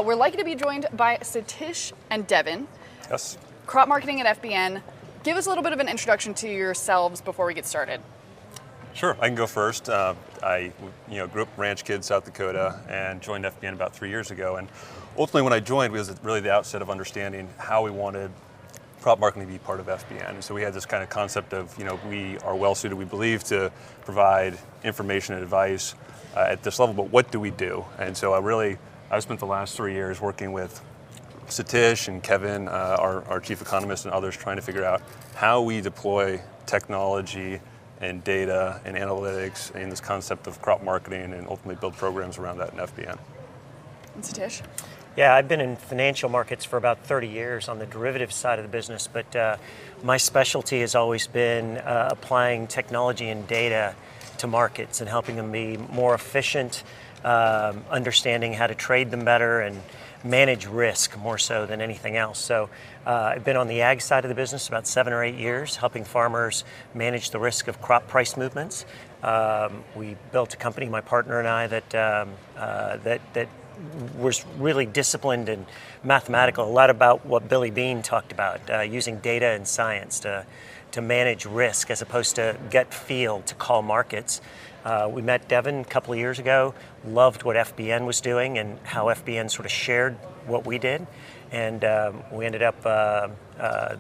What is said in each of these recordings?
We're likely to be joined by Satish and Devin. Yes. Crop marketing at FBN. Give us a little bit of an introduction to yourselves before we get started. Sure, I can go first. I grew up ranch kid, South Dakota, and joined FBN about 3 years ago. And ultimately when I joined, it was really the outset of understanding how we wanted crop marketing to be part of FBN. And so we had this kind of concept of, we are well suited, we believe, to provide information and advice at this level, but what do we do? And so I've spent the last 3 years working with Satish and Kevin, our chief economist, and others trying to figure out how we deploy technology and data and analytics in this concept of crop marketing and ultimately build programs around that in FBN. And Satish? Yeah, I've been in financial markets for about 30 years on the derivatives side of the business, but my specialty has always been applying technology and data to markets and helping them be more efficient, understanding how to trade them better and manage risk more so than anything else. So I've been on the ag side of the business about 7 or 8 years, helping farmers manage the risk of crop price movements. We built a company, my partner and I, that was really disciplined and mathematical, a lot about what Billy Beane talked about, using data and science to manage risk as opposed to gut feel to call markets. We met Devin a couple of years ago, loved what FBN was doing and how FBN sort of shared what we did. And we ended up,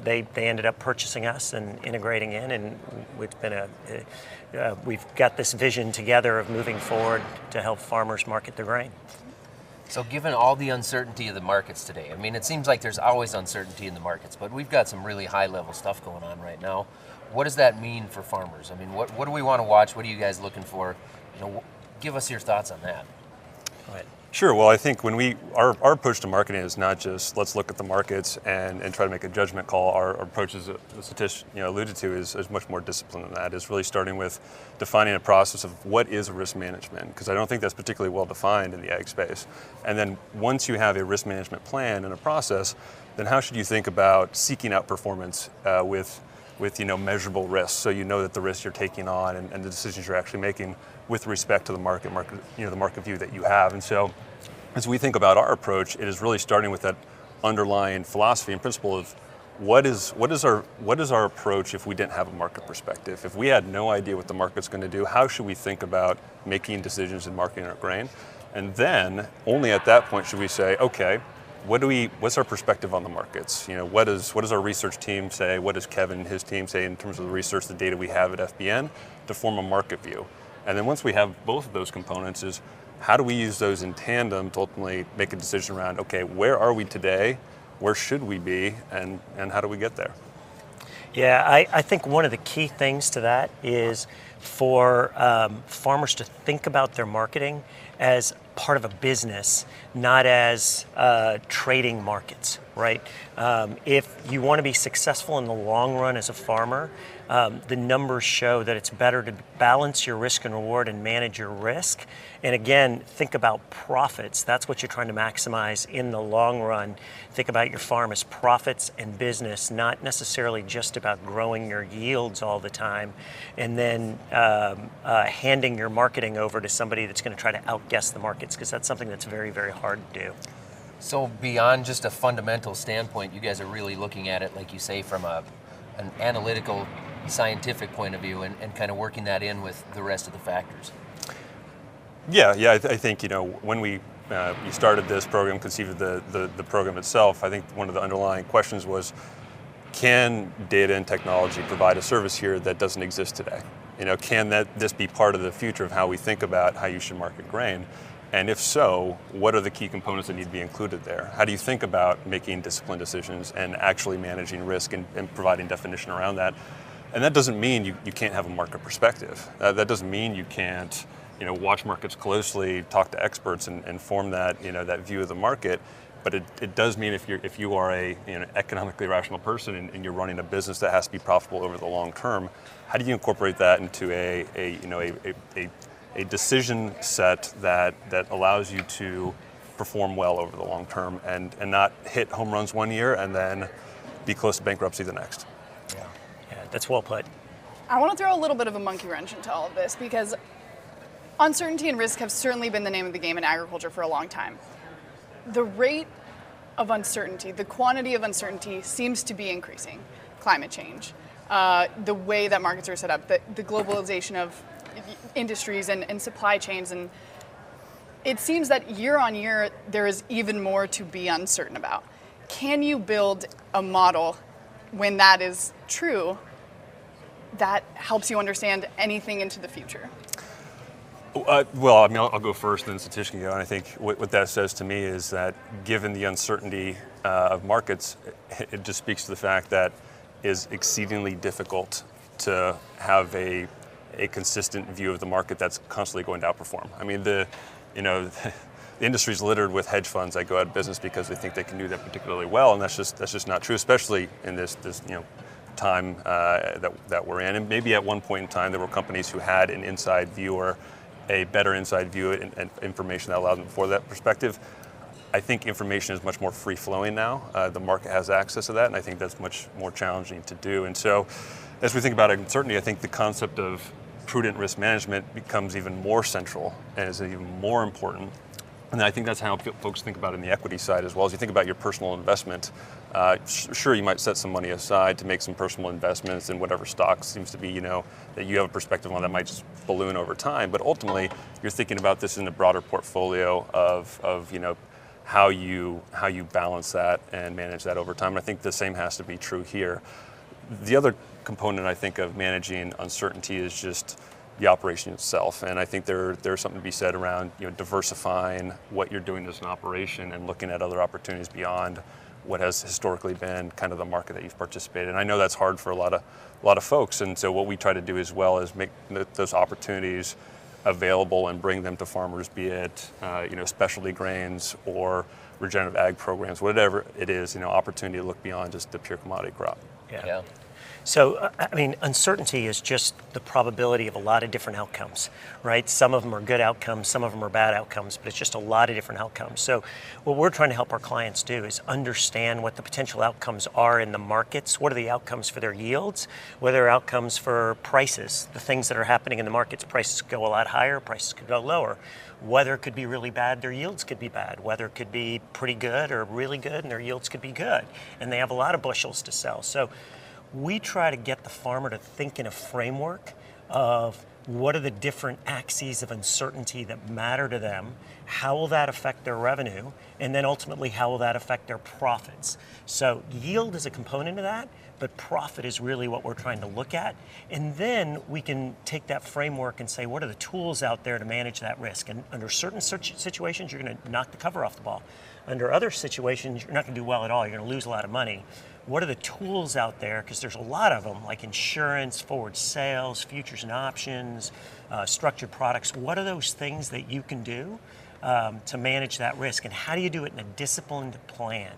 they ended up purchasing us and integrating in, and it's been we've got this vision together of moving forward to help farmers market their grain. So given all the uncertainty of the markets today, I mean, it seems like there's always uncertainty in the markets, but we've got some really high level stuff going on right now. What does that mean for farmers? I mean, what do we want to watch? What are you guys looking for? Give us your thoughts on that. Go ahead. Sure, well, I think when our approach to marketing is not just let's look at the markets and try to make a judgment call. Our approach, as Satish alluded to, is much more disciplined than that. It's really starting with defining a process of what is risk management, because I don't think that's particularly well defined in the ag space. And then once you have a risk management plan and a process, then how should you think about seeking out performance with measurable risks, so you know that the risks you're taking on and the decisions you're actually making with respect to the market the market view that you have. And so as we think about our approach, it is really starting with that underlying philosophy and principle of what is our approach if we didn't have a market perspective? If we had no idea what the market's going to do, how should we think about making decisions in marketing our grain? And then only at that point should we say, okay, what's our perspective on the markets? What does our research team say? What does Kevin and his team say in terms of the research, the data we have at FBN to form a market view? And then once we have both of those components, is how do we use those in tandem to ultimately make a decision around, okay, where are we today? Where should we be? And how do we get there? Yeah, I think one of the key things to that is for farmers to think about their marketing as part of a business, not as trading markets, right? If you want to be successful in the long run as a farmer, the numbers show that it's better to balance your risk and reward and manage your risk. And again, think about profits. That's what you're trying to maximize in the long run. Think about your farm as profits and business, not necessarily just about growing your yields all the time and then handing your marketing over to somebody that's going to try to outguess the markets, because that's something that's very, very hard to do. So beyond just a fundamental standpoint, you guys are really looking at it, like you say, from an analytical, scientific point of view and kind of working that in with the rest of the factors. Yeah, I think when we started this program, conceived of the program itself, I think one of the underlying questions was, can data and technology provide a service here that doesn't exist today? Can this be part of the future of how we think about how you should market grain? And if so, what are the key components that need to be included there? How do you think about making disciplined decisions and actually managing risk and providing definition around that? And that doesn't mean you can't have a market perspective. That doesn't mean you can't watch markets closely, talk to experts and form that that view of the market. But it does mean if you are a economically rational person and you're running a business that has to be profitable over the long term, how do you incorporate that into a decision set that allows you to perform well over the long term and not hit home runs one year and then be close to bankruptcy the next? Yeah, that's well put. I want to throw a little bit of a monkey wrench into all of this, because uncertainty and risk have certainly been the name of the game in agriculture for a long time. the rate of uncertainty, the quantity of uncertainty seems to be increasing. Climate change, the way that markets are set up, the globalization of industries and supply chains, and it seems that year on year there is even more to be uncertain about. Can you build a model when that is true that helps you understand anything into the future? Well, I mean, I'll go first, then Satish can go. And I think what that says to me is that given the uncertainty of markets, it just speaks to the fact that it is exceedingly difficult to have a consistent view of the market that's constantly going to outperform. I mean, the industry's littered with hedge funds that go out of business because they think they can do that particularly well, and that's just not true, especially in this time that we're in. And maybe at one point in time there were companies who had an inside view or a better inside view and information that allowed them for that perspective. I think information is much more free-flowing now. The market has access to that, and I think that's much more challenging to do. And so as we think about uncertainty, I think the concept of prudent risk management becomes even more central and is even more important. And I think that's how folks think about it in the equity side as well. As you think about your personal investment, sure, you might set some money aside to make some personal investments in whatever stock seems to be, that you have a perspective on that might just balloon over time. But ultimately, you're thinking about this in a broader portfolio of how you balance that and manage that over time. And I think the same has to be true here. The other component, I think, of managing uncertainty is just the operation itself, and I think there's something to be said around diversifying what you're doing as an operation and looking at other opportunities beyond what has historically been kind of the market that you've participated in. I know that's hard for a lot of folks, and so what we try to do as well is make those opportunities available and bring them to farmers, be it specialty grains or regenerative ag programs, whatever it is, opportunity to look beyond just the pure commodity crop. Yeah. So, I mean, uncertainty is just the probability of a lot of different outcomes, right? Some of them are good outcomes, some of them are bad outcomes, but it's just a lot of different outcomes. So what we're trying to help our clients do is understand what the potential outcomes are in the markets. What are the outcomes for their yields? What are their outcomes for prices? The things that are happening in the markets, prices could go a lot higher, prices could go lower. Weather could be really bad, their yields could be bad. Weather could be pretty good or really good, and their yields could be good. And they have a lot of bushels to sell. So we try to get the farmer to think in a framework of what are the different axes of uncertainty that matter to them, how will that affect their revenue, and then ultimately how will that affect their profits. So yield is a component of that, but profit is really what we're trying to look at. And then we can take that framework and say, what are the tools out there to manage that risk? And under certain situations, you're going to knock the cover off the ball. Under other situations, you're not going to do well at all. You're going to lose a lot of money. What are the tools out there? Because there's a lot of them, like insurance, forward sales, futures and options, structured products. What are those things that you can do to manage that risk? And how do you do it in a disciplined plan?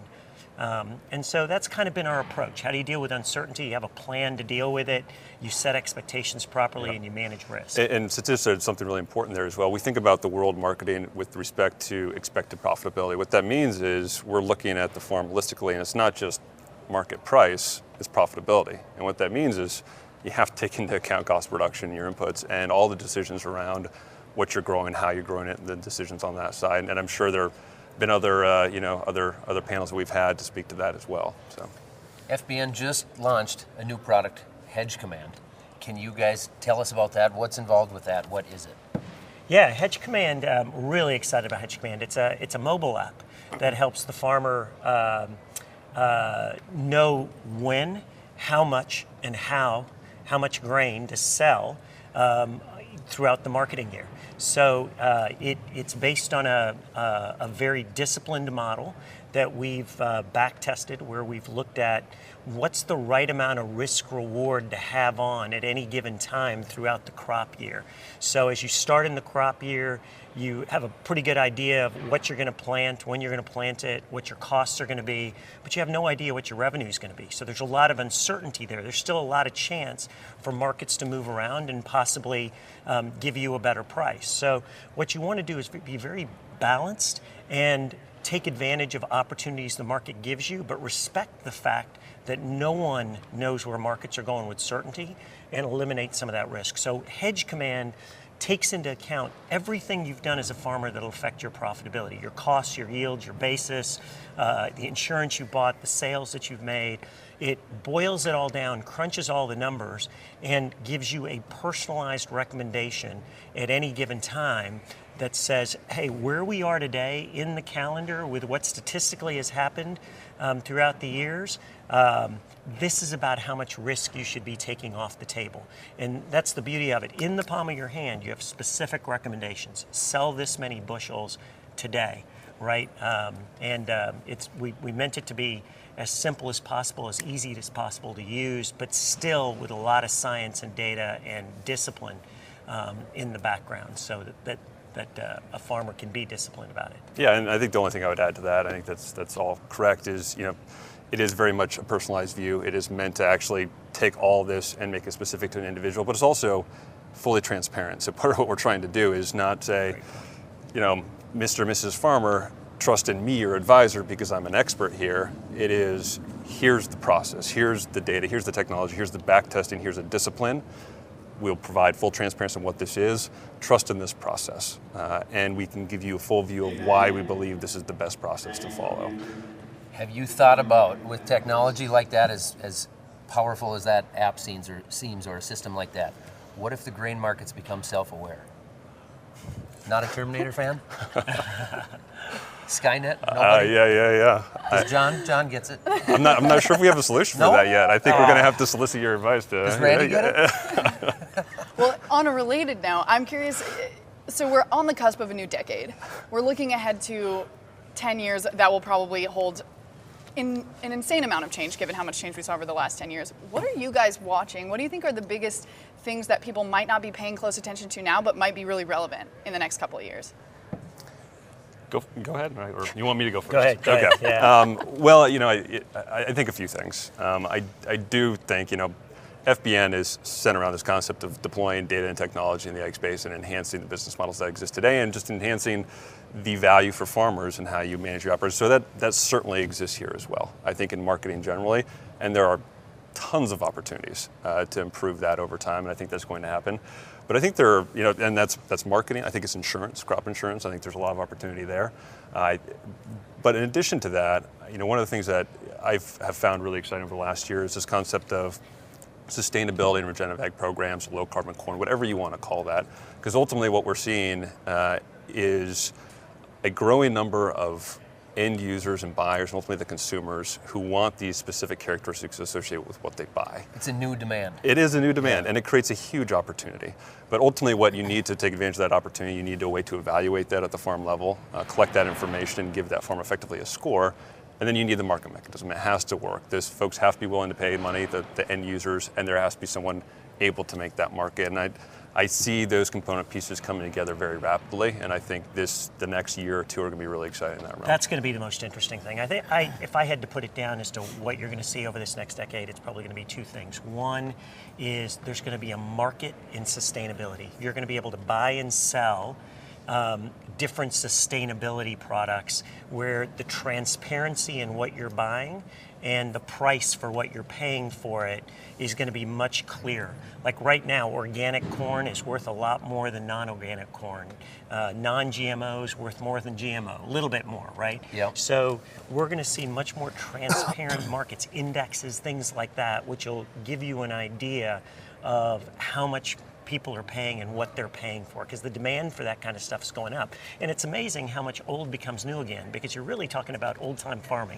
And so that's kind of been our approach. How do you deal with uncertainty? You have a plan to deal with it. You set expectations properly, and you manage risk. And Satish said something really important there as well. We think about the world marketing with respect to expected profitability. What that means is we're looking at the farm holistically, and it's not just market price, it's profitability. And what that means is you have to take into account cost production, your inputs, and all the decisions around what you're growing, how you're growing it, and the decisions on that side. And I'm sure there have been other panels that we've had to speak to that as well. So, FBN just launched a new product, Hedge Command. Can you guys tell us about that? What's involved with that? What is it? Yeah, Hedge Command. Really excited about Hedge Command. It's a mobile app that helps the farmer know when, how much, and how much grain to sell throughout the marketing year. So it's based on a very disciplined model that we've back tested, where we've looked at what's the right amount of risk reward to have on at any given time throughout the crop year. So as you start in the crop year, you have a pretty good idea of what you're going to plant, when you're going to plant it, what your costs are going to be, but you have no idea what your revenue is going to be. So there's a lot of uncertainty there. There's still a lot of chance for markets to move around and possibly give you a better price. So what you want to do is be very balanced and take advantage of opportunities the market gives you, but respect the fact that no one knows where markets are going with certainty, and eliminate some of that risk. So Hedge Command takes into account everything you've done as a farmer that'll affect your profitability, your costs, your yields, your basis, the insurance you bought, the sales that you've made. It boils it all down, crunches all the numbers, and gives you a personalized recommendation at any given time that says, hey, where we are today in the calendar with what statistically has happened throughout the years, this is about how much risk you should be taking off the table. And that's the beauty of it. In the palm of your hand, you have specific recommendations. Sell this many bushels today, right? We meant it to be as simple as possible, as easy as possible to use, but still with a lot of science and data and discipline in the background, so that a farmer can be disciplined about it. Yeah, and I think the only thing I would add to that, I think that's all correct, is it is very much a personalized view. It is meant to actually take all this and make it specific to an individual, but it's also fully transparent. So part of what we're trying to do is not say, Mr. and Mrs. Farmer, trust in me, your advisor, because I'm an expert here. It is, here's the process, here's the data, here's the technology, here's the back testing, here's a discipline. We'll provide full transparency on what this is. Trust in this process. And we can give you a full view of why we believe this is the best process to follow. Have you thought about, with technology like that, as powerful as that app seems or a system like that, what if the grain markets become self-aware? Not a Terminator fan? Skynet? Nobody? Yeah. John gets it. I'm not sure if we have a solution for that yet. I think we're going to have to solicit your advice. Does Randy get it? Well, on a related note, I'm curious, so we're on the cusp of a new decade. We're looking ahead to 10 years that will probably hold an insane amount of change, given how much change we saw over the last 10 years. What are you guys watching? What do you think are the biggest things that people might not be paying close attention to now, but might be really relevant in the next couple of years? Go ahead, or you want me to go first? Go ahead. Okay. Yeah. Well, I think a few things. I do think, FBN is centered around this concept of deploying data and technology in the ag space and enhancing the business models that exist today, and just enhancing the value for farmers and how you manage your operations. So that certainly exists here as well, I think, in marketing generally, and there are tons of opportunities to improve that over time, and I think that's going to happen. But I think there are, and that's marketing. I think it's insurance, crop insurance. I think there's a lot of opportunity there. But in addition to that, one of the things that I have found really exciting over the last year is this concept of sustainability and regenerative ag programs, low carbon corn, whatever you want to call that. Because ultimately what we're seeing is a growing number of end users and buyers, and ultimately the consumers, who want these specific characteristics associated with what they buy. It's a new demand. It is a new demand, and it creates a huge opportunity. But ultimately what you need to take advantage of that opportunity, you need a way to evaluate that at the farm level, collect that information, and give that farm effectively a score. And then you need the market mechanism. It has to work. Those folks have to be willing to pay money, the end users, and there has to be someone able to make that market. And I see those component pieces coming together very rapidly, and I think the next year or two are going to be really exciting in that realm. That's going to be the most interesting thing. I think if I had to put it down as to what you're going to see over this next decade, it's probably going to be two things. One is there's going to be a market in sustainability. You're going to be able to buy and sell different sustainability products where the transparency in what you're buying and the price for what you're paying for it is going to be much clearer. Like right now, organic corn is worth a lot more than non-organic corn. Non-GMOs worth more than GMO, a little bit more, right? Yep. So we're going to see much more transparent markets, indexes, things like that, which will give you an idea of how much people are paying and what they're paying for, because the demand for that kind of stuff is going up. And it's amazing how much old becomes new again, because you're really talking about old-time farming,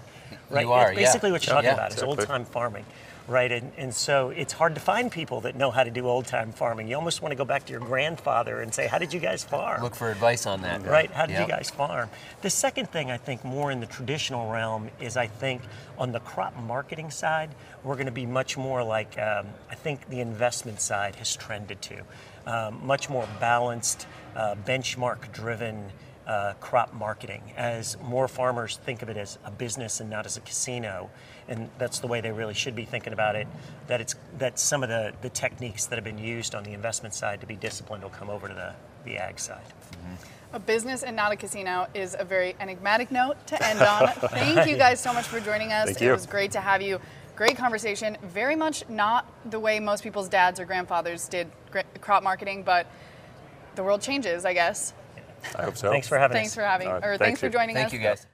right? You are, it's basically what you're talking about exactly. is old-time farming, right? And so it's hard to find people that know how to do old-time farming. You almost want to go back to your grandfather and say, how did you guys farm? Look for advice on that. Right, how did you guys farm? The second thing I think more in the traditional realm is I think on the crop marketing side, we're going to be much more like, I think the investment side has trended to. Much more balanced, benchmark-driven crop marketing, as more farmers think of it as a business and not as a casino, and that's the way they really should be thinking about it, that some of the techniques that have been used on the investment side to be disciplined will come over to the ag side. Mm-hmm. A business and not a casino is a very enigmatic note to end on. Thank you guys so much for joining us. Thank you. It was great to have you. Great conversation. Very much not the way most people's dads or grandfathers did crop marketing, but the world changes, I guess. I hope so. Thanks for having Thanks us. for having, All right, or thank thanks for you. joining us. Thank you, guys.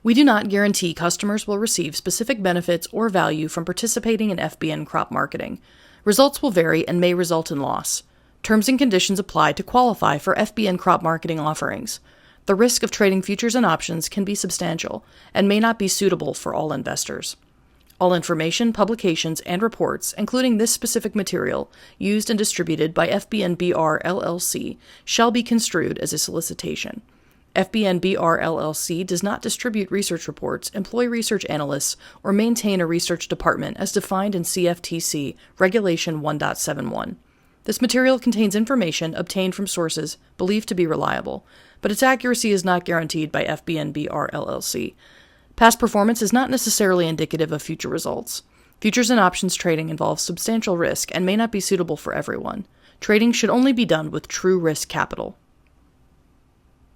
We do not guarantee customers will receive specific benefits or value from participating in FBN crop marketing. Results will vary and may result in loss. Terms and conditions apply to qualify for FBN crop marketing offerings. The risk of trading futures and options can be substantial and may not be suitable for all investors. All information, publications, and reports, including this specific material, used and distributed by FBN BR LLC, shall be construed as a solicitation. FBN BR LLC does not distribute research reports, employ research analysts, or maintain a research department as defined in CFTC Regulation 1.71. This material contains information obtained from sources believed to be reliable, but its accuracy is not guaranteed by FBN BR LLC. Past performance is not necessarily indicative of future results. Futures and options trading involves substantial risk and may not be suitable for everyone. Trading should only be done with true risk capital.